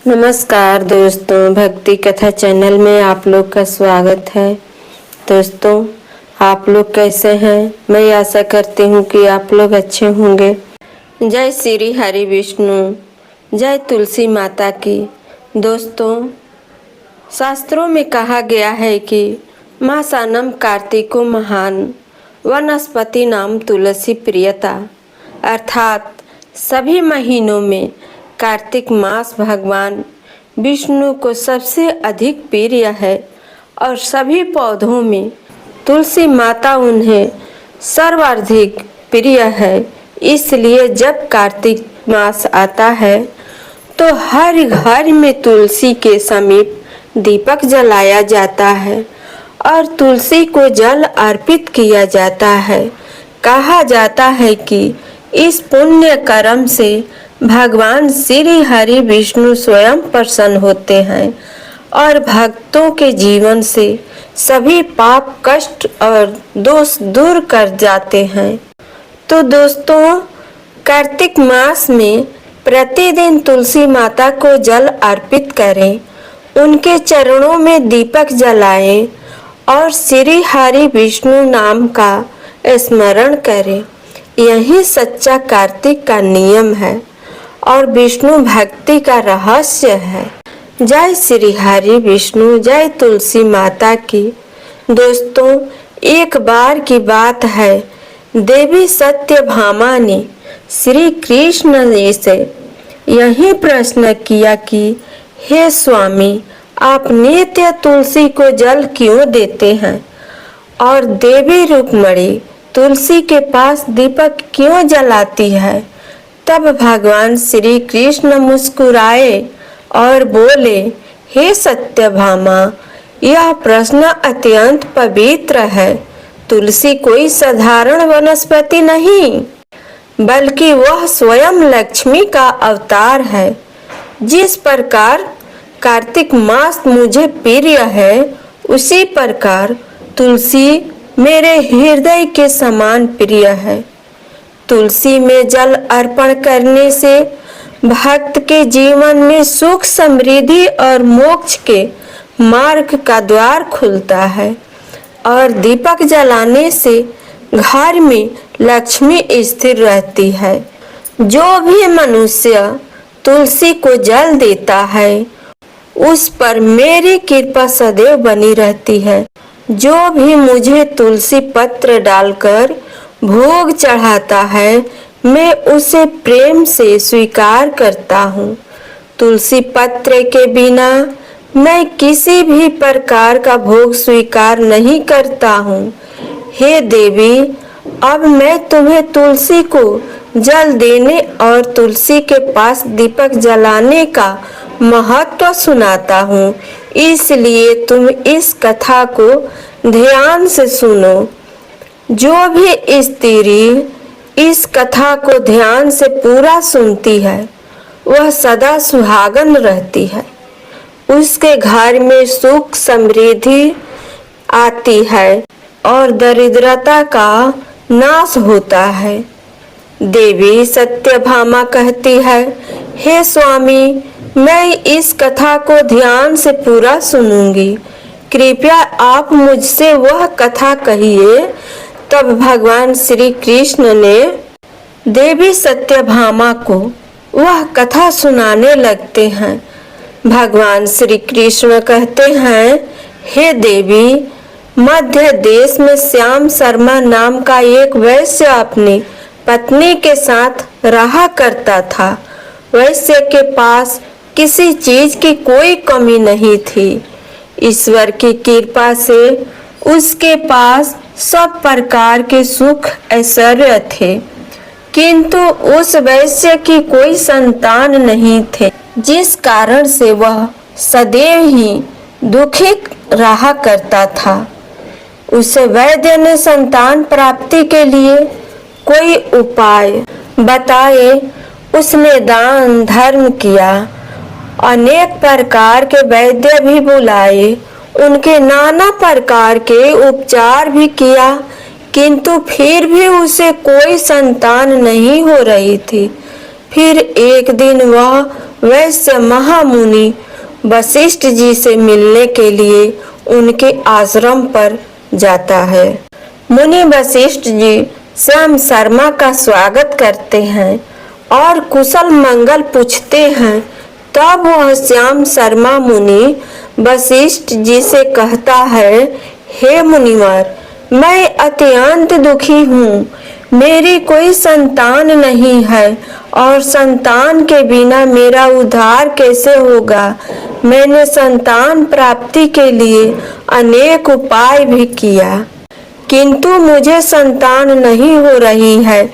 नमस्कार दोस्तों, भक्ति कथा चैनल में आप लोग का स्वागत है। दोस्तों, आप लोग कैसे हैं? मैं आशा करती हूँ कि आप लोग अच्छे होंगे। जय श्री हरि विष्णु, जय तुलसी माता की। दोस्तों, शास्त्रों में कहा गया है कि मासानम कार्तिको महान वनस्पति नाम तुलसी प्रियता, अर्थात सभी महीनों में कार्तिक मास भगवान विष्णु को सबसे अधिक प्रिय है और सभी पौधों में तुलसी माता उन्हें सर्वाधिक प्रिय है। इसलिए जब कार्तिक मास आता है तो हर घर में तुलसी के समीप दीपक जलाया जाता है और तुलसी को जल अर्पित किया जाता है। कहा जाता है कि इस पुण्य कर्म से भगवान श्री हरि विष्णु स्वयं प्रसन्न होते हैं और भक्तों के जीवन से सभी पाप कष्ट और दोष दूर कर जाते हैं। तो दोस्तों, कार्तिक मास में प्रतिदिन तुलसी माता को जल अर्पित करें, उनके चरणों में दीपक जलाएं और श्री हरि विष्णु नाम का स्मरण करें। यही सच्चा कार्तिक का नियम है और विष्णु भक्ति का रहस्य है। जय श्री हरि विष्णु, जय तुलसी माता की। दोस्तों, एक बार की बात है, देवी सत्यभामा ने श्री कृष्ण से यही प्रश्न किया कि हे स्वामी, आप नित्य तुलसी को जल क्यों देते हैं और देवी रुक्मणी तुलसी के पास दीपक क्यों जलाती है? तब भगवान श्री कृष्ण मुस्कुराए और बोले, हे सत्यभामा, यह प्रश्न अत्यंत पवित्र है। तुलसी कोई साधारण वनस्पति नहीं, बल्कि वह स्वयं लक्ष्मी का अवतार है। जिस प्रकार कार्तिक मास मुझे प्रिय है, उसी प्रकार तुलसी मेरे हृदय के समान प्रिय है। तुलसी में जल अर्पण करने से भक्त के जीवन में सुख, समृद्धि और मोक्ष के मार्ग का द्वार खुलता है और दीपक जलाने से घर में लक्ष्मी स्थिर रहती है। जो भी मनुष्य तुलसी को जल देता है, उस पर मेरी कृपा सदैव बनी रहती है। जो भी मुझे तुलसी पत्र डालकर भोग चढ़ाता है, मैं उसे प्रेम से स्वीकार करता हूँ। तुलसी पत्र के बिना मैं किसी भी प्रकार का भोग स्वीकार नहीं करता हूँ। हे देवी, अब मैं तुम्हें तुलसी को जल देने और तुलसी के पास दीपक जलाने का महत्व सुनाता हूँ। इसलिए तुम इस कथा को ध्यान से सुनो। जो भी स्त्री इस कथा को ध्यान से पूरा सुनती है, वह सदा सुहागन रहती है। उसके घर में सुख, समृद्धि आती है और दरिद्रता का नाश होता है। देवी सत्यभामा कहती है, हे स्वामी, मैं इस कथा को ध्यान से पूरा सुनूंगी। कृपया आप मुझसे वह कथा कहिए। तब भगवान श्री कृष्ण ने देवी सत्यभामा को वह कथा सुनाने लगते हैं। भगवान श्री कृष्ण कहते हैं, हे देवी, मध्य देश में श्याम शर्मा नाम का एक वैश्य अपनी पत्नी के साथ रहा करता था। वैश्य के पास किसी चीज की कोई कमी नहीं थी। ईश्वर की कृपा से उसके पास सब प्रकार के सुख ऐश्वर्य थे, किंतु उस वैश्य की कोई संतान नहीं थे, जिस कारण से वह सदैव ही दुखी रहा करता था। उसे वैद्य ने संतान प्राप्ति के लिए कोई उपाय बताए। उसने दान धर्म किया, अनेक प्रकार के वैद्य भी बुलाए, उनके नाना प्रकार के उपचार भी किया, किंतु फिर भी उसे कोई संतान नहीं हो रही थी। फिर एक दिन वह वैश्य महामुनि वशिष्ठ जी से मिलने के लिए उनके आश्रम पर जाता है। मुनि वशिष्ठ जी श्याम शर्मा का स्वागत करते हैं और कुशल मंगल पूछते हैं। तब वह श्याम शर्मा मुनि वशिष्ठ जी से कहता है, हे मुनिवर, मैं अत्यंत दुखी हूँ। मेरी कोई संतान नहीं है और संतान के बिना मेरा उद्धार कैसे होगा। मैंने संतान प्राप्ति के लिए अनेक उपाय भी किया, किंतु मुझे संतान नहीं हो रही है।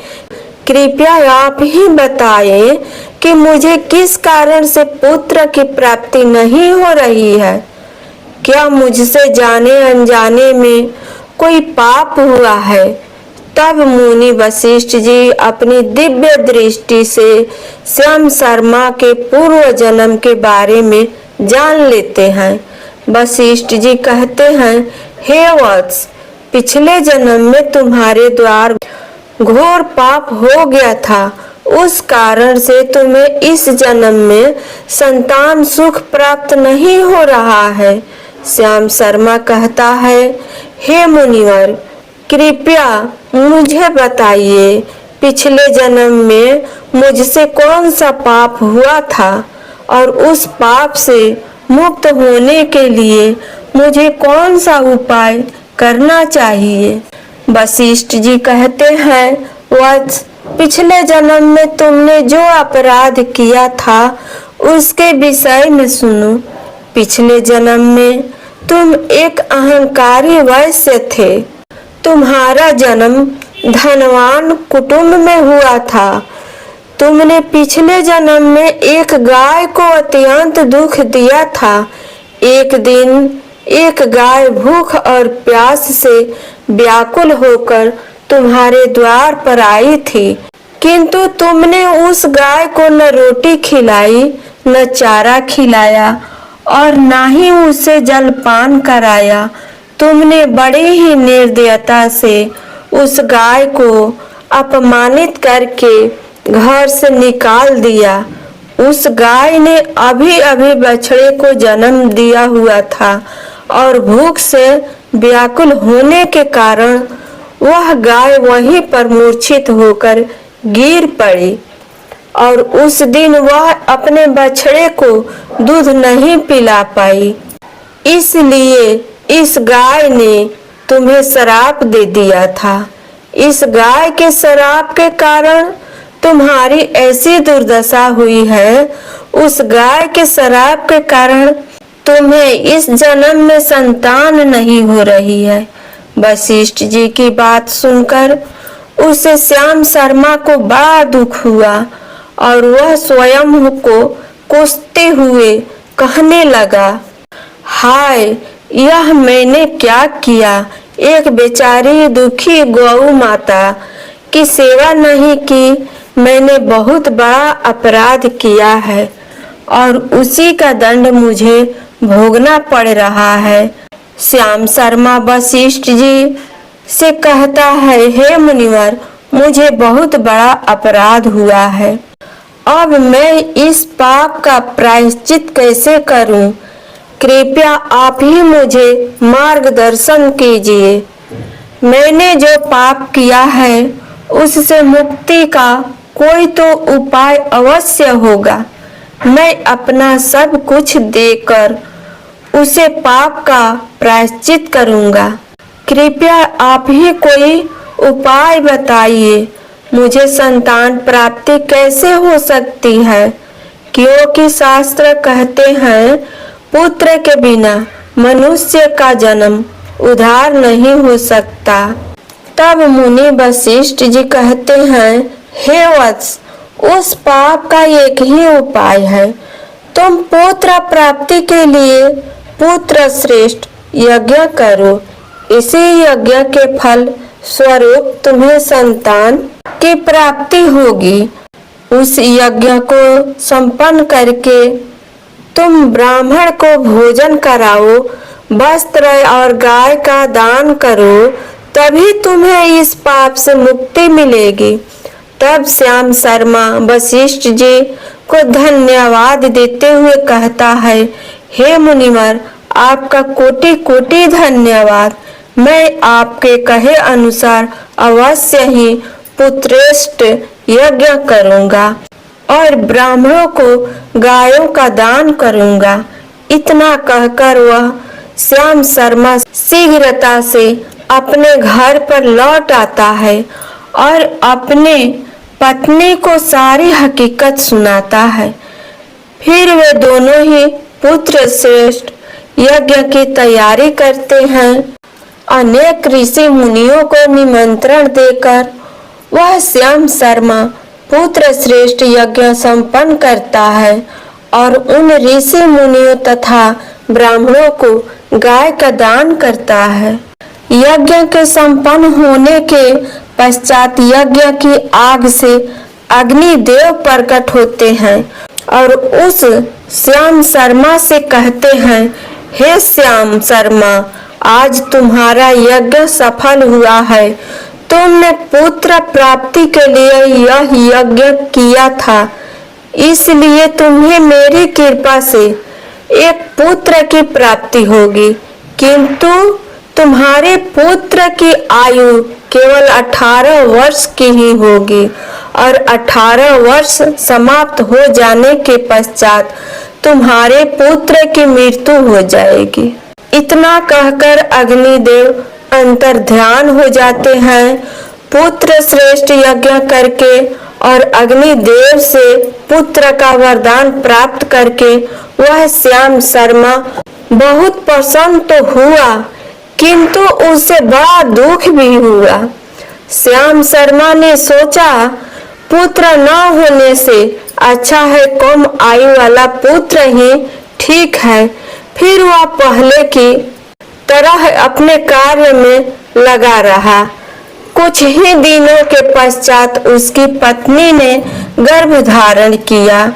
कृपया आप ही बताएं कि मुझे किस कारण से पुत्र की प्राप्ति नहीं हो रही है। क्या मुझसे जाने अनजाने में कोई पाप हुआ है? तब मुनि वशिष्ठ जी अपनी दिव्य दृष्टि से श्याम शर्मा के पूर्व जन्म के बारे में जान लेते हैं। वशिष्ठ जी कहते हैं, हे वत्स, पिछले जन्म में तुम्हारे द्वारा घोर पाप हो गया था। उस कारण से तुम्हें इस जन्म में संतान सुख प्राप्त नहीं हो रहा है। श्याम शर्मा कहता है, हे मुनिवर, कृपया मुझे बताइए, पिछले जन्म में मुझसे कौन सा पाप हुआ था और उस पाप से मुक्त होने के लिए मुझे कौन सा उपाय करना चाहिए। वशिष्ठ जी कहते हैं, वत्स, पिछले जन्म में तुमने जो अपराध किया था उसके विषय में सुनो। पिछले जन्म में तुम एक अहंकारी वैश्य थे। तुम्हारा जन्म धनवान कुटुंब में हुआ था। तुमने पिछले जन्म में एक गाय को अत्यंत दुख दिया था। एक दिन एक गाय भूख और प्यास से व्याकुल होकर तुम्हारे द्वार पर आई थी, किंतु तुमने उस गाय को न रोटी खिलाई, न चारा खिलाया और न ही उसे जलपान कराया। तुमने बड़े ही निर्दयता से उस गाय को अपमानित करके घर से निकाल दिया। उस गाय ने अभी अभी बछड़े को जन्म दिया हुआ था और भूख से व्याकुल होने के कारण वह गाय वहीं पर मूर्छित होकर गिर पड़ी और उस दिन वह अपने बछड़े को दूध नहीं पिला पाई। इसलिए इस गाय ने तुम्हें श्राप दे दिया था। इस गाय के श्राप के कारण तुम्हारी ऐसी दुर्दशा हुई है। उस गाय के श्राप के कारण तुम्हें इस जन्म में संतान नहीं हो रही है। वशिष्ठ जी की बात सुनकर उसे श्याम शर्मा को बड़ा दुख हुआ और वह स्वयं को कोसते हुए कहने लगा, हाय, यह मैंने क्या किया। एक बेचारी दुखी गौ माता की सेवा नहीं की। मैंने बहुत बड़ा अपराध किया है और उसी का दंड मुझे भोगना पड़ रहा है। श्याम शर्मा वशिष्ठ जी से कहता है, हे मुनिवर, मुझे बहुत बड़ा अपराध हुआ है। अब मैं इस पाप का प्रायश्चित कैसे करूं? कृपया आप ही मुझे मार्गदर्शन कीजिए। मैंने जो पाप किया है उससे मुक्ति का कोई तो उपाय अवश्य होगा। मैं अपना सब कुछ देकर उसे पाप का प्रायश्चित करूंगा। कृपया आप ही कोई उपाय बताइए। मुझे संतान प्राप्ति कैसे हो सकती है? क्योंकि शास्त्र कहते हैं, पुत्र के बिना मनुष्य का जन्म उद्धार नहीं हो सकता। तब मुनि वशिष्ठ जी कहते हैं, हे वत्स, उस पाप का एक ही उपाय है। तुम पुत्र प्राप्ति के लिए पुत्र श्रेष्ठ यज्ञ करो। इसी यज्ञ के फल स्वरूप तुम्हें संतान की प्राप्ति होगी। उस यज्ञ को संपन्न करके तुम ब्राह्मण को भोजन कराओ, वस्त्र और गाय का दान करो, तभी तुम्हें इस पाप से मुक्ति मिलेगी। तब श्याम शर्मा वशिष्ठ जी को धन्यवाद देते हुए कहता है, हे मुनिवर, आपका कोटि कोटि धन्यवाद। मैं आपके कहे अनुसार अवश्य ही पुत्रेष्ट यज्ञ करूंगा और ब्राह्मणों को गायों का दान करूंगा। इतना कहकर वह श्याम शर्मा शीघ्रता से अपने घर पर लौट आता है और अपने पत्नी को सारी हकीकत सुनाता है। फिर वे दोनों ही पुत्र श्रेष्ठ यज्ञ की तैयारी करते हैं। अनेक ऋषि मुनियों को निमंत्रण देकर वह श्याम शर्मा पुत्र श्रेष्ठ यज्ञ संपन्न करता है और उन ऋषि मुनियों तथा ब्राह्मणों को गाय का दान करता है। यज्ञ के संपन्न होने के पश्चात यज्ञ की आग से अग्नि देव प्रकट होते हैं और उस श्याम शर्मा से कहते हैं, हे श्याम शर्मा, आज तुम्हारा यज्ञ सफल हुआ है। तुमने पुत्र प्राप्ति के लिए यह यज्ञ किया था, इसलिए तुम्हें मेरी कृपा से एक पुत्र की प्राप्ति होगी, किंतु तुम्हारे पुत्र की आयु केवल 18 वर्ष की ही होगी और 18 वर्ष समाप्त हो जाने के पश्चात तुम्हारे पुत्र की मृत्यु हो जाएगी। इतना कहकर अग्निदेव अंतर्ध्यान हो जाते हैं। पुत्र श्रेष्ठ यज्ञ करके और अग्निदेव से पुत्र का वरदान प्राप्त करके वह श्याम शर्मा बहुत प्रसन्न तो हुआ, किंतु उसे बड़ा दुख भी हुआ। श्याम शर्मा ने सोचा, पुत्र न होने से अच्छा है कम आयु वाला पुत्र ही ठीक है। फिर वह पहले की तरह अपने कार्य में लगा रहा। कुछ ही दिनों के पश्चात उसकी पत्नी ने गर्भ धारण किया।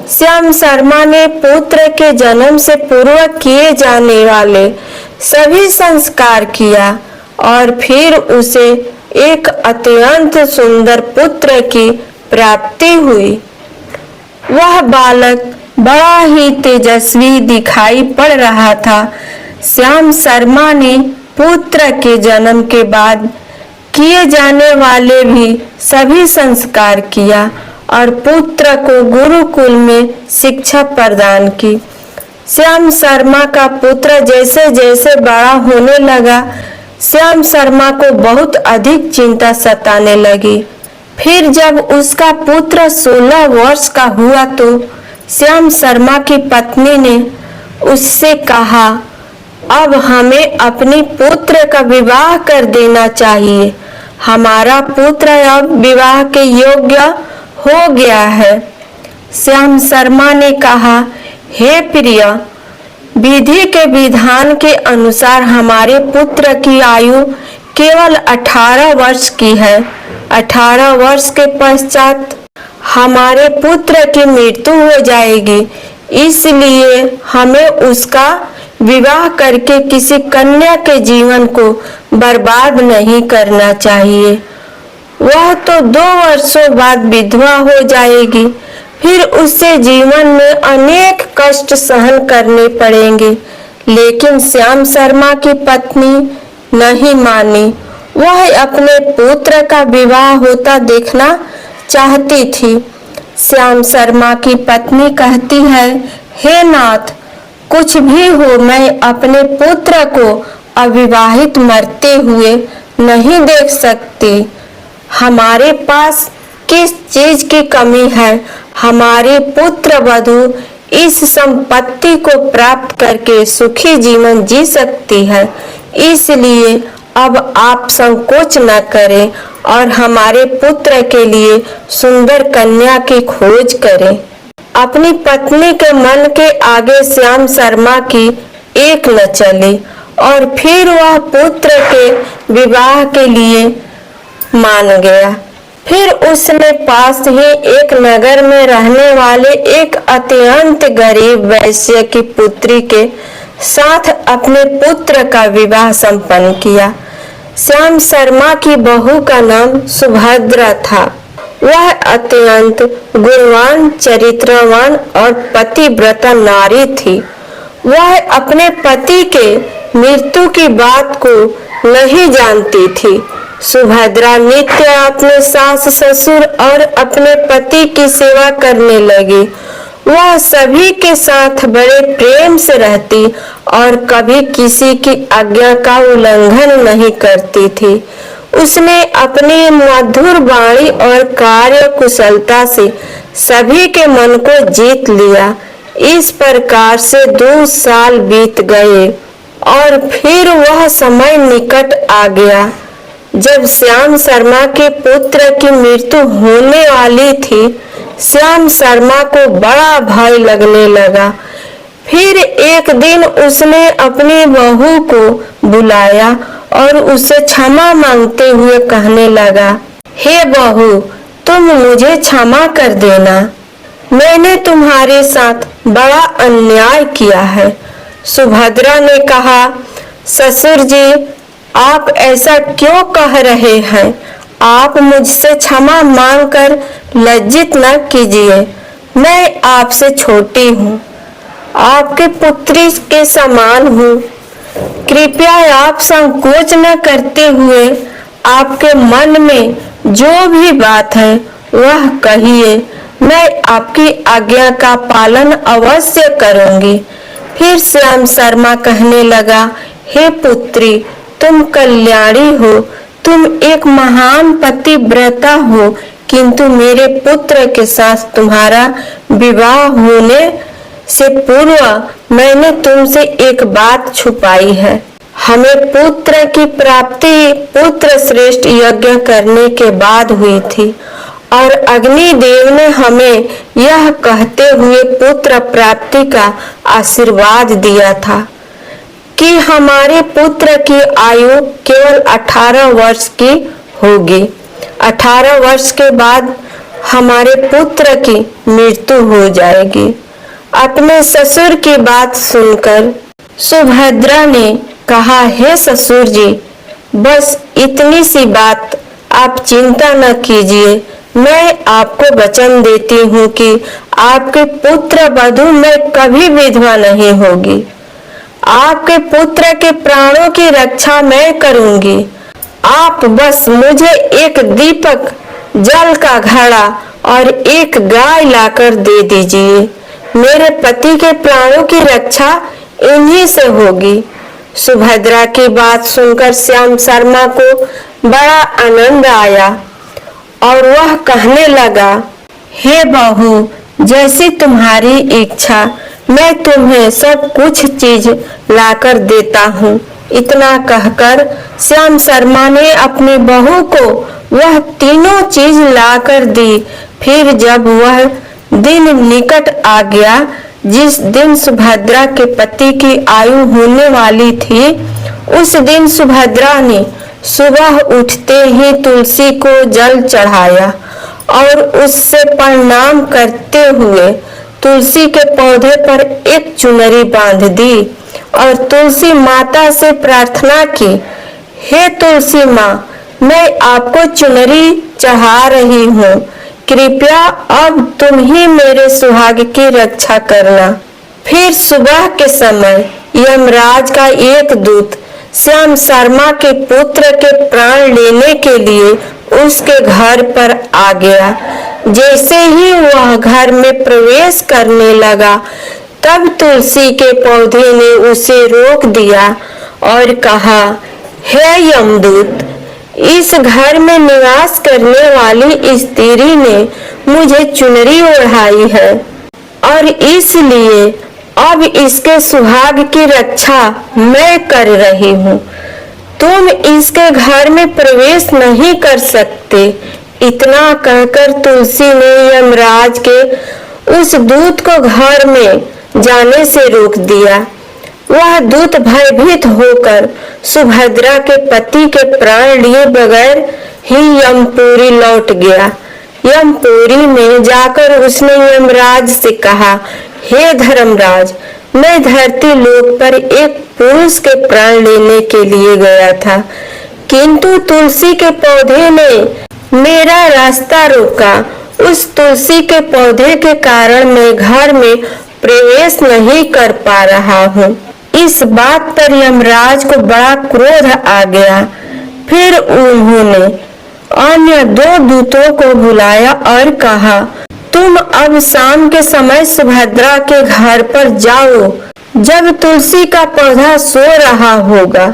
श्याम शर्मा ने पुत्र के जन्म से पूर्व किए जाने वाले सभी संस्कार किया और फिर उसे एक अत्यंत सुंदर पुत्र की प्राप्ति हुई। वह बालक बड़ा ही तेजस्वी दिखाई पड़ रहा था। श्याम शर्मा ने पुत्र के जन्म के बाद किए जाने वाले भी सभी संस्कार किया और पुत्र को गुरुकुल में शिक्षा प्रदान की। श्याम शर्मा का पुत्र जैसे जैसे बड़ा होने लगा, श्याम शर्मा को बहुत अधिक चिंता सताने लगी। फिर जब उसका पुत्र 16 वर्ष का हुआ तो श्याम शर्मा की पत्नी ने उससे कहा, अब हमें अपनी पुत्र का विवाह कर देना चाहिए। हमारा पुत्र अब विवाह के योग्य हो गया है। श्याम शर्मा ने कहा, हे प्रिय, विधि के विधान के अनुसार हमारे पुत्र की आयु केवल 18 वर्ष की है। 18 वर्ष के पश्चात हमारे पुत्र की मृत्यु हो जाएगी, इसलिए हमें उसका विवाह करके किसी कन्या के जीवन को बर्बाद नहीं करना चाहिए। वह तो 2 वर्षों बाद विधवा हो जाएगी, फिर उसे जीवन में अनेक कष्ट सहन करने पड़ेंगे। लेकिन श्याम शर्मा की पत्नी नहीं मानी। वह अपने पुत्र का विवाह होता देखना चाहती थी। श्याम शर्मा की पत्नी कहती है, हे नाथ, कुछ भी हो, मैं अपने पुत्र को अविवाहित मरते हुए नहीं देख सकती। हमारे पास किस चीज की कमी है? हमारी पुत्र वधू इस संपत्ति को प्राप्त करके सुखी जीवन जी सकती है, इसलिए अब आप संकोच न करें और हमारे पुत्र के लिए सुंदर कन्या की खोज करें। अपनी पत्नी के मन के आगे श्याम शर्मा की एक न चली और फिर वह पुत्र के विवाह के लिए मान गया। फिर उसने पास ही एक नगर में रहने वाले एक अत्यंत गरीब वैश्य की पुत्री के साथ अपने पुत्र का विवाह संपन्न किया। श्याम शर्मा की बहू का नाम सुभद्रा था। वह अत्यंत गुणवान, चरित्रवान और पतिव्रता नारी थी। वह अपने पति के मृत्यु की बात को नहीं जानती थी। सुभद्रा नित्य अपने सास ससुर और अपने पति की सेवा करने लगी। वह सभी के साथ बड़े प्रेम से रहती और कभी किसी की आज्ञा का उल्लंघन नहीं करती थी। उसने अपनी मधुर वाणी और कार्य कुशलता से सभी के मन को जीत लिया। इस प्रकार से 2 साल बीत गए और फिर वह समय निकट आ गया जब श्याम शर्मा के पुत्र की मृत्यु होने वाली थी। श्याम शर्मा को बड़ा भय लगने लगा। फिर एक दिन उसने अपनी बहू को बुलाया और उससे क्षमा मांगते हुए कहने लगा, हे बहू, तुम मुझे क्षमा कर देना। मैंने तुम्हारे साथ बड़ा अन्याय किया है। सुभद्रा ने कहा, ससुर जी, आप ऐसा क्यों कह रहे हैं? आप मुझसे क्षमा मांगकर लज्जित न कीजिए। मैं आपसे छोटी हूँ, आपके पुत्री के समान हूँ। कृपया आप संकोच न करते हुए आपके मन में जो भी बात है वह कहिए। मैं आपकी आज्ञा का पालन अवश्य करूंगी। फिर श्याम शर्मा कहने लगा, हे पुत्री, तुम कल्याणी हो, तुम एक महान पतिव्रता हो, किंतु मेरे पुत्र के साथ तुम्हारा विवाह होने से पूर्व मैंने तुमसे एक बात छुपाई है। हमें पुत्र की प्राप्ति पुत्र श्रेष्ठ यज्ञ करने के बाद हुई थी और अग्निदेव ने हमें यह कहते हुए पुत्र प्राप्ति का आशीर्वाद दिया था कि हमारे पुत्र की आयु केवल 18 वर्ष की होगी। 18 वर्ष के बाद हमारे पुत्र की मृत्यु हो जाएगी। अपने ससुर की बात सुनकर सुभद्रा ने कहा, हे ससुर जी, बस इतनी सी बात, आप चिंता न कीजिए। मैं आपको वचन देती हूँ कि आपके पुत्र वधू में कभी विधवा नहीं होगी। आपके पुत्र के प्राणों की रक्षा मैं करूंगी। आप बस मुझे एक दीपक, जल का घड़ा और एक गाय लाकर दे दीजिए। मेरे पति के प्राणों की रक्षा इन्हीं से होगी। सुभद्रा की बात सुनकर श्याम शर्मा को बड़ा आनंद आया और वह कहने लगा, हे बहू, जैसी तुम्हारी इच्छा, मैं तुम्हें सब कुछ चीज लाकर देता हूँ। इतना कहकर श्याम शर्मा ने अपनी बहू को वह तीनों चीज लाकर दी। फिर जब वह दिन निकट आ गया जिस दिन सुभद्रा के पति की आयु होने वाली थी, उस दिन सुभद्रा ने सुबह उठते ही तुलसी को जल चढ़ाया और उससे प्रणाम करते हुए तुलसी के पौधे पर एक चुनरी बांध दी और तुलसी माता से प्रार्थना की, हे तुलसी माँ, मैं आपको चुनरी चढ़ा रही हूँ। कृपया अब तुम ही मेरे सुहाग की रक्षा करना। फिर सुबह के समय यमराज का एक दूत श्याम शर्मा के पुत्र के प्राण लेने के लिए उसके घर पर आ गया। जैसे ही वह घर में प्रवेश करने लगा, तब तुलसी के पौधे ने उसे रोक दिया और कहा, हे यमदूत, इस घर में निवास करने वाली स्त्री ने मुझे चुनरी ओढ़ाई है और इसलिए अब इसके सुहाग की रक्षा मैं कर रही हूँ। तुम इसके घर में प्रवेश नहीं कर सकते। इतना कहकर तुलसी ने यमराज के उस दूत को घर में जाने से रोक दिया। वह दूत भयभीत होकर सुभद्रा के पति के प्राण लिए बगैर ही यमपुरी लौट गया। यमपुरी में जाकर उसने यमराज से कहा, हे धर्मराज, मैं धरती लोक पर एक पुरुष के प्राण लेने के लिए गया था, किंतु तुलसी के पौधे ने मेरा रास्ता रोका। उस तुलसी के पौधे के कारण मैं घर में प्रवेश नहीं कर पा रहा हूँ। इस बात पर यमराज को बड़ा क्रोध आ गया। फिर उन्होंने अन्य 2 दूतों को बुलाया और कहा, तुम अब शाम के समय सुभद्रा के घर पर जाओ। जब तुलसी का पौधा सो रहा होगा,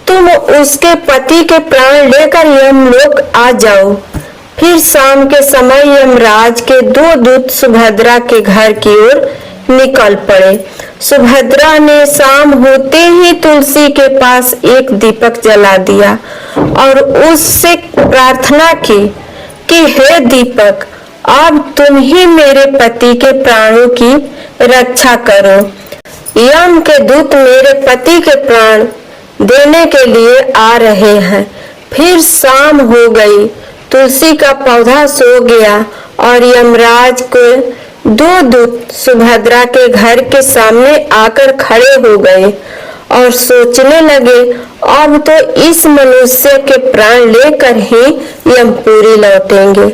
तुम उसके पति के प्राण लेकर यमलोक आ जाओ। फिर शाम के समय यमराज के 2 दूत सुभद्रा के घर की ओर निकल पड़े। सुभद्रा ने शाम होते ही तुलसी के पास एक दीपक जला दिया और उससे प्रार्थना की कि हे दीपक, अब तुम ही मेरे पति के प्राणों की रक्षा करो। यम के दूत मेरे पति के प्राण देने के लिए आ रहे हैं। फिर शाम हो गई। तुलसी का पौधा सो गया और यमराज को 2 दूत सुभद्रा के घर के सामने आकर खड़े हो गए और सोचने लगे, अब तो इस मनुष्य के प्राण लेकर ही यमपुरी लौटेंगे।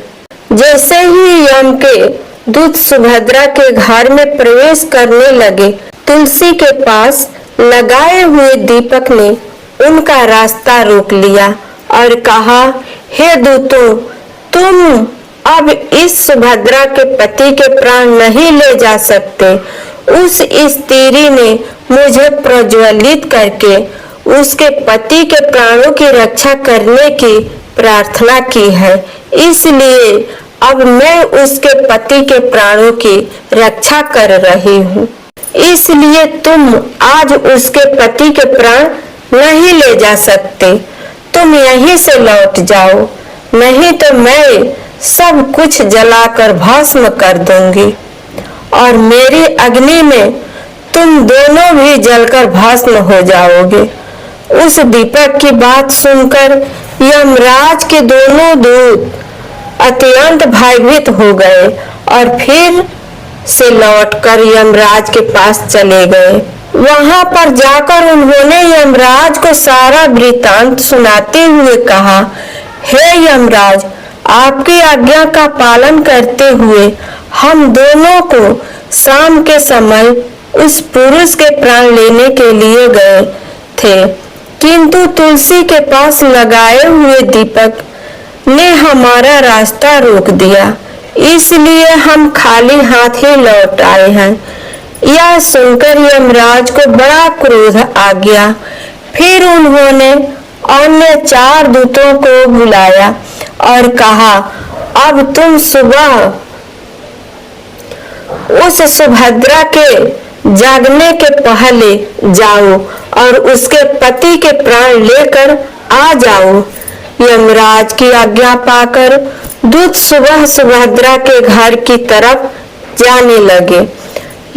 जैसे ही यम के दूत सुभद्रा के घर में प्रवेश करने लगे, तुलसी के पास लगाए हुए दीपक ने उनका रास्ता रोक लिया और कहा, हे दूतों, तुम अब इस सुभद्रा के पति के प्राण नहीं ले जा सकते। उस स्त्री ने मुझे प्रज्वलित करके उसके पति के प्राणों की रक्षा करने की प्रार्थना की है, इसलिए अब मैं उसके पति के प्राणों की रक्षा कर रही हूँ। इसलिए तुम आज उसके पति के प्राण नहीं ले जा सकते। तुम यहीं से लौट जाओ, नहीं तो मैं सब कुछ जलाकर भस्म कर दूंगी और मेरी अग्नि में तुम दोनों भी जलकर भस्म हो जाओगे। उस दीपक की बात सुनकर यमराज के दोनों दूत अत्यंत भयभीत हो गए और फिर से लौटकर यमराज के पास चले गए। वहां पर जाकर उन्होंने यमराज को सारा वृतांत सुनाते हुए कहा, हे यमराज, आपकी आज्ञा का पालन करते हुए हम दोनों को शाम के समय उस पुरुष के प्राण लेने के लिए गए थे, किंतु तुलसी के पास लगाए हुए दीपक ने हमारा रास्ता रोक दिया, इसलिए हम खाली हाथ ही लौट आए हैं। यह सुनकर यमराज को बड़ा क्रोध आ गया। फिर उन्होंने अन्य 4 दूतों को बुलाया और कहा, अब तुम सुबह उस सुभद्रा के जागने के पहले जाओ और उसके पति के प्राण लेकर आ जाओ। यमराज की आज्ञा पाकर दूत सुबह सुभद्रा के घर की तरफ जाने लगे,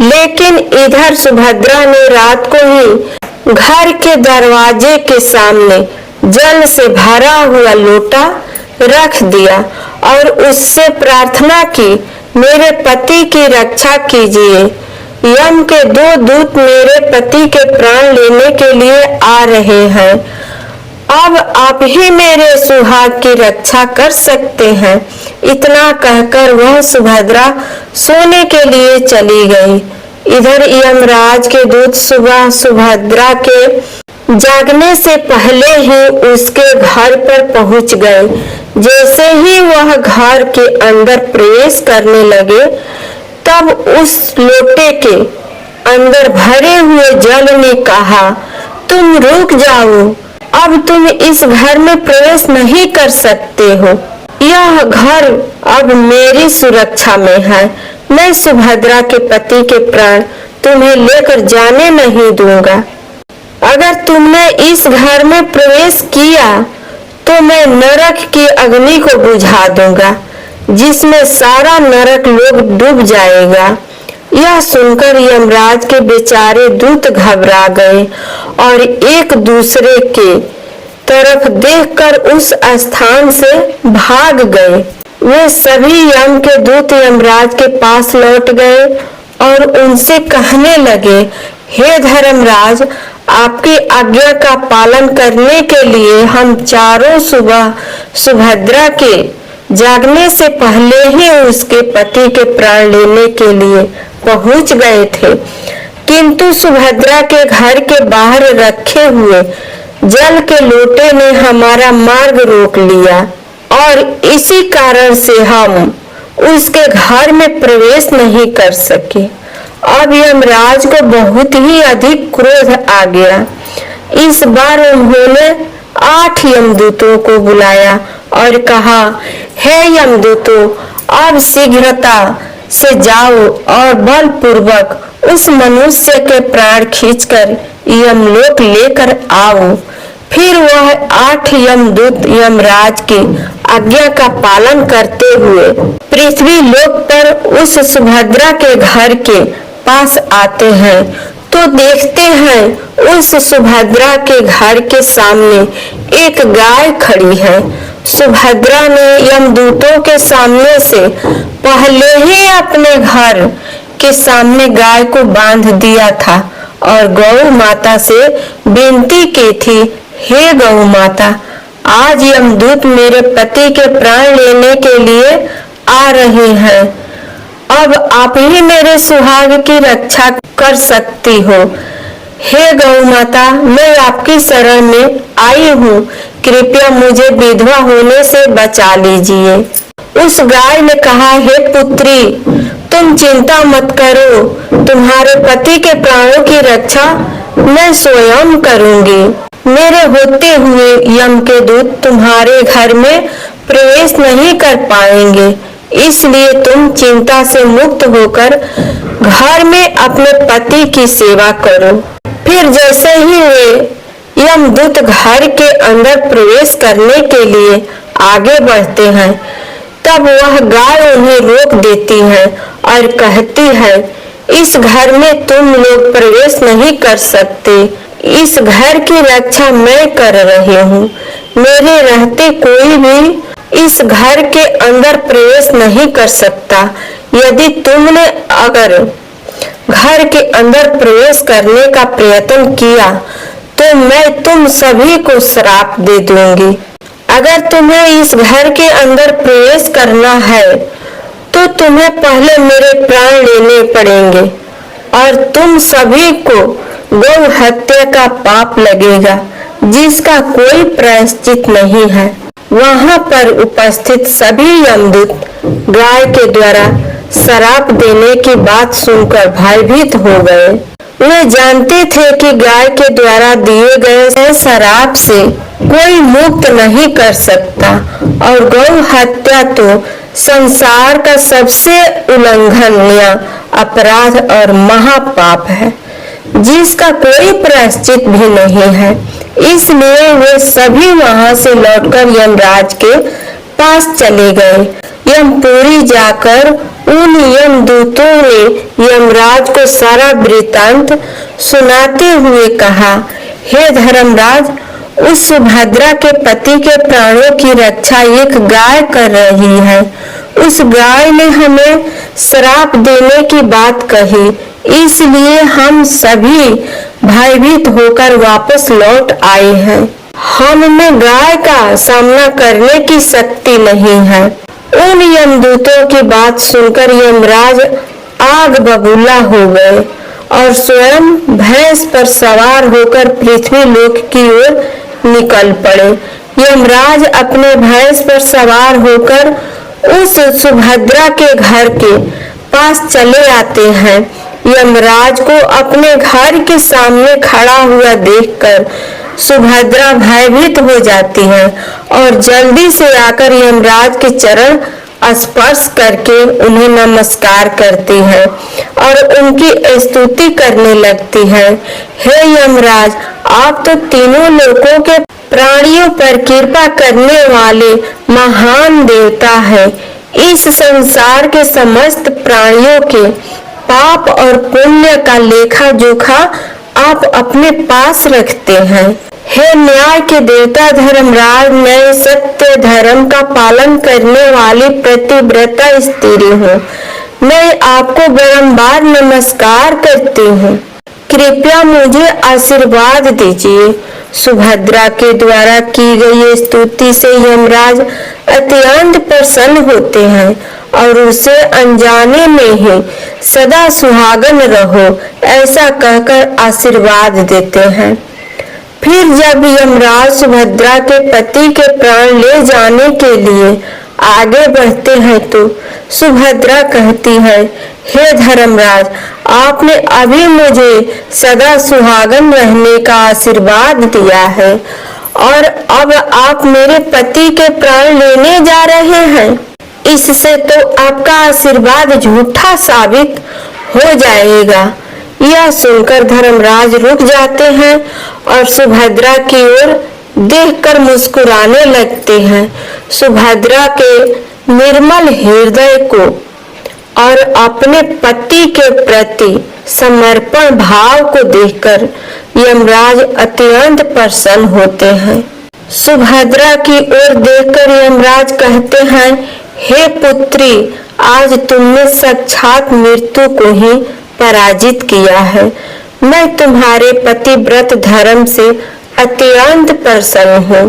लेकिन इधर सुभद्रा ने रात को ही घर के दरवाजे के सामने जल से भरा हुआ लोटा रख दिया और उससे प्रार्थना की, मेरे पति की रक्षा कीजिए। यम के 2 दूत मेरे पति के प्राण लेने के लिए आ रहे हैं। अब आप ही मेरे सुहाग की रक्षा कर सकते हैं। इतना कहकर वह सुभद्रा सोने के लिए चली गई। इधर यमराज के दूत सुबह सुभद्रा के जागने से पहले ही उसके घर पर पहुंच गए। जैसे ही वह घर के अंदर प्रवेश करने लगे, तब उस लोटे के अंदर भरे हुए जल ने कहा, तुम रुक जाओ, अब तुम इस घर में प्रवेश नहीं कर सकते हो। यह घर अब मेरी सुरक्षा में है। मैं सुभद्रा के पति के प्राण तुम्हें लेकर जाने नहीं दूंगा। अगर तुमने इस घर में प्रवेश किया तो मैं नरक की अग्नि को बुझा दूंगा, जिसमें सारा नरक लोग डूब जाएगा। यह सुनकर यमराज के बेचारे दूत घबरा गए और एक दूसरे के तरफ देखकर उस स्थान से भाग गए। वे सभी यम के दूत यमराज के पास लौट गए और उनसे कहने लगे, हे धर्मराज, आपकी आज्ञा का पालन करने के लिए हम चारों सुबह सुभद्रा के जागने से पहले ही उसके पति के प्राण लेने के लिए पहुंच गए थे, किंतु सुभद्रा के घर के बाहर रखे हुए जल के लोटे ने हमारा मार्ग रोक लिया और इसी कारण से हम उसके घर में प्रवेश नहीं कर सके। अब यमराज को बहुत ही अधिक क्रोध आ गया। इस बार उन्होंने 8 यमदूतों को बुलाया और कहा, हे यमदूतों, अब शीघ्रता से जाओ और बलपूर्वक उस मनुष्य के प्राण खींचकर यमलोक लेकर आओ। फिर वह 8 यमदूत यमराज की आज्ञा का पालन करते हुए पृथ्वी लोक पर उस सुभद्रा के घर के पास आते हैं तो देखते हैं उस सुभद्रा के घर के सामने एक गाय खड़ी है। सुभद्रा ने यमदूतों के सामने से पहले ही अपने घर के सामने गाय को बांध दिया था और गौ माता से विनती की थी, हे गौ माता, आज यमदूत मेरे पति के प्राण लेने के लिए आ रहे हैं। अब आप ही मेरे सुहाग की रक्षा कर सकती हो। हे गौ माता, मैं आपकी शरण में आई हूँ, कृपया मुझे विधवा होने से बचा लीजिए। उस गाय ने कहा, हे पुत्री, तुम चिंता मत करो, तुम्हारे पति के प्राणों की रक्षा मैं स्वयं करूंगी। मेरे होते हुए यम के दूत तुम्हारे घर में प्रवेश नहीं कर पाएंगे, इसलिए तुम चिंता से मुक्त होकर घर में अपने पति की सेवा करो। फिर जैसे ही वे यमदूत घर के अंदर प्रवेश करने के लिए आगे बढ़ते हैं, तब वह गाय उन्हें रोक देती है और कहती है, इस घर में तुम लोग प्रवेश नहीं कर सकते, इस घर की रक्षा मैं कर रही हूँ। मेरे रहते कोई भी इस घर के अंदर प्रवेश नहीं कर सकता। यदि तुमने अगर घर के अंदर प्रवेश करने का प्रयत्न किया तो मैं तुम सभी को श्राप दे दूंगी। अगर तुम्हें इस घर के अंदर प्रवेश करना है तो तुम्हें पहले मेरे प्राण लेने पड़ेंगे और तुम सभी को गौ हत्या का पाप लगेगा, जिसका कोई प्रायश्चित नहीं है। वहां पर उपस्थित सभी यमदूत गाय के द्वारा श्राप देने की बात सुनकर भयभीत हो गए। वे जानते थे कि गाय के द्वारा दिए गए श्राप से कोई मुक्त नहीं कर सकता और गौ हत्या तो संसार का सबसे उल्लंघनीय अपराध और महापाप है, जिसका कोई प्रायश्चित भी नहीं है। इसलिए वे सभी वहां से लौटकर यमराज के पास चले गए। यमपुरी जाकर उन यमदूतों ने यमराज को सारा वृत्तांत सुनाते हुए कहा, हे धर्मराज, उस सुभद्रा के पति के प्राणों की रक्षा एक गाय कर रही है। उस गाय ने हमें श्राप देने की बात कही, इसलिए हम सभी भयभीत होकर वापस लौट आए हैं। हम में गाय का सामना करने की शक्ति नहीं है। उन यमदूतों की बात सुनकर यमराज आग बबूला हो गए और स्वयं भैंस पर सवार होकर पृथ्वी लोक की ओर निकल पड़े। यमराज अपने भैंस पर सवार होकर उस सुभद्रा के घर के पास चले आते हैं। यमराज को अपने घर के सामने खड़ा हुआ देखकर सुभद्रा भयभीत हो जाती है और जल्दी से आकर यमराज के चरण स्पर्श करके उन्हें नमस्कार करती है और उनकी स्तुति करने लगती है। हे यमराज, आप तो तीनों लोकों के प्राणियों पर कृपा करने वाले महान देवता है। इस संसार के समस्त प्राणियों के पाप और पुण्य का लेखा जोखा आप अपने पास रखते हैं। हे न्याय के देवता धर्मराज, मैं सत्य धर्म का पालन करने वाली प्रतिव्रता स्त्री हूँ। मैं आपको बारंबार नमस्कार करती हूँ। कृपया मुझे आशीर्वाद दीजिए। सुभद्रा के द्वारा की गई स्तुति से यमराज अत्यंत प्रसन्न होते हैं और उसे अनजाने में ही सदा सुहागन रहो ऐसा कहकर आशीर्वाद देते हैं। फिर जब यमराज सुभद्रा के पति के प्राण ले जाने के लिए आगे बढ़ते हैं तो सुभद्रा कहती है, हे धर्मराज, आपने अभी मुझे सदा सुहागन रहने का आशीर्वाद दिया है और अब आप मेरे पति के प्राण लेने जा रहे हैं। इससे तो आपका आशीर्वाद झूठा साबित हो जाएगा। यह सुनकर धर्मराज रुक जाते हैं और सुभद्रा की ओर देखकर मुस्कुराने लगते हैं। सुभद्रा के निर्मल हृदय को और अपने पति के प्रति समर्पण भाव को देखकर यमराज अत्यंत प्रसन्न होते हैं। सुभद्रा की ओर देखकर यमराज कहते हैं, हे पुत्री, आज तुमने साक्षात मृत्यु को ही पराजित किया है। मैं तुम्हारे पतिव्रत धर्म से अत्यंत प्रसन्न हूँ।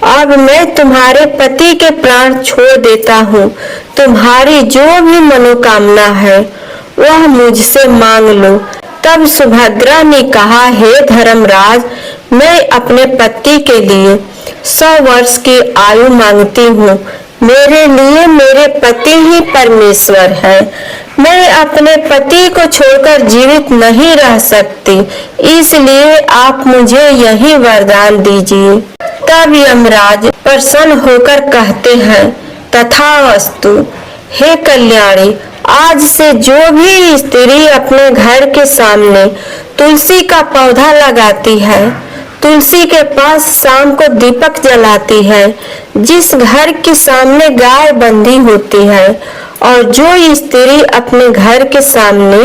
अब मैं तुम्हारे पति के प्राण छोड़ देता हूँ। तुम्हारी जो भी मनोकामना है वह मुझसे मांग लो। तब सुभद्रा ने कहा, हे धर्मराज, मैं अपने पति के लिए 100 वर्ष की आयु मांगती हूँ। मेरे लिए मेरे पति ही परमेश्वर है। मैं अपने पति को छोड़कर जीवित नहीं रह सकती, इसलिए आप मुझे यही वरदान दीजिए। तब यमराज प्रसन्न होकर कहते हैं, तथास्तु। हे कल्याणी, आज से जो भी स्त्री अपने घर के सामने तुलसी का पौधा लगाती है, तुलसी के पास शाम को दीपक जलाती है, जिस घर के सामने गाय बंधी होती है और जो स्त्री अपने घर के सामने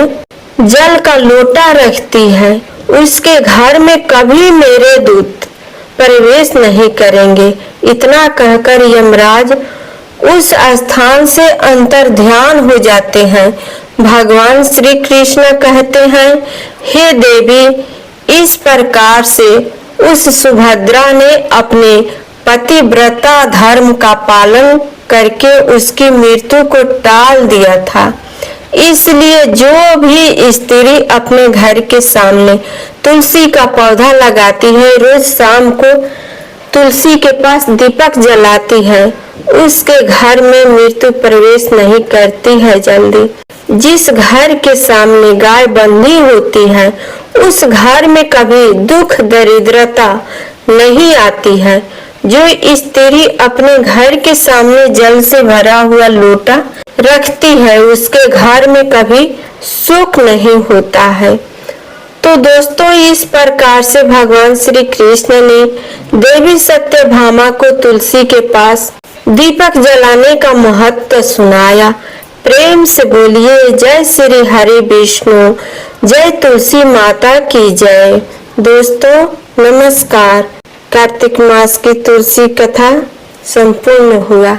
जल का लोटा रखती है, उसके घर में कभी मेरे दूत प्रवेश नहीं करेंगे। इतना कहकर यमराज उस स्थान से अंतर्ध्यान हो जाते हैं। भगवान श्री कृष्ण कहते हैं, हे देवी, इस प्रकार से उस सुभद्रा ने अपने पतिव्रता धर्म का पालन करके उसकी मृत्यु को टाल दिया था। इसलिए जो भी स्त्री अपने घर के सामने तुलसी का पौधा लगाती है, रोज शाम को तुलसी के पास दीपक जलाती है, उसके घर में मृत्यु प्रवेश नहीं करती है जल्दी। जिस घर के सामने गाय बंधी होती है, उस घर में कभी दुख दरिद्रता नहीं आती है। जो स्त्री अपने घर के सामने जल से भरा हुआ लोटा रखती है, उसके घर में कभी सुख नहीं होता है। तो दोस्तों, इस प्रकार से भगवान श्री कृष्ण ने देवी सत्यभामा को तुलसी के पास दीपक जलाने का महत्व सुनाया। प्रेम से बोलिए जय श्री हरि विष्णु, जय तुलसी माता की जय। दोस्तों नमस्कार। कार्तिक मास की तुलसी कथा संपूर्ण हुआ।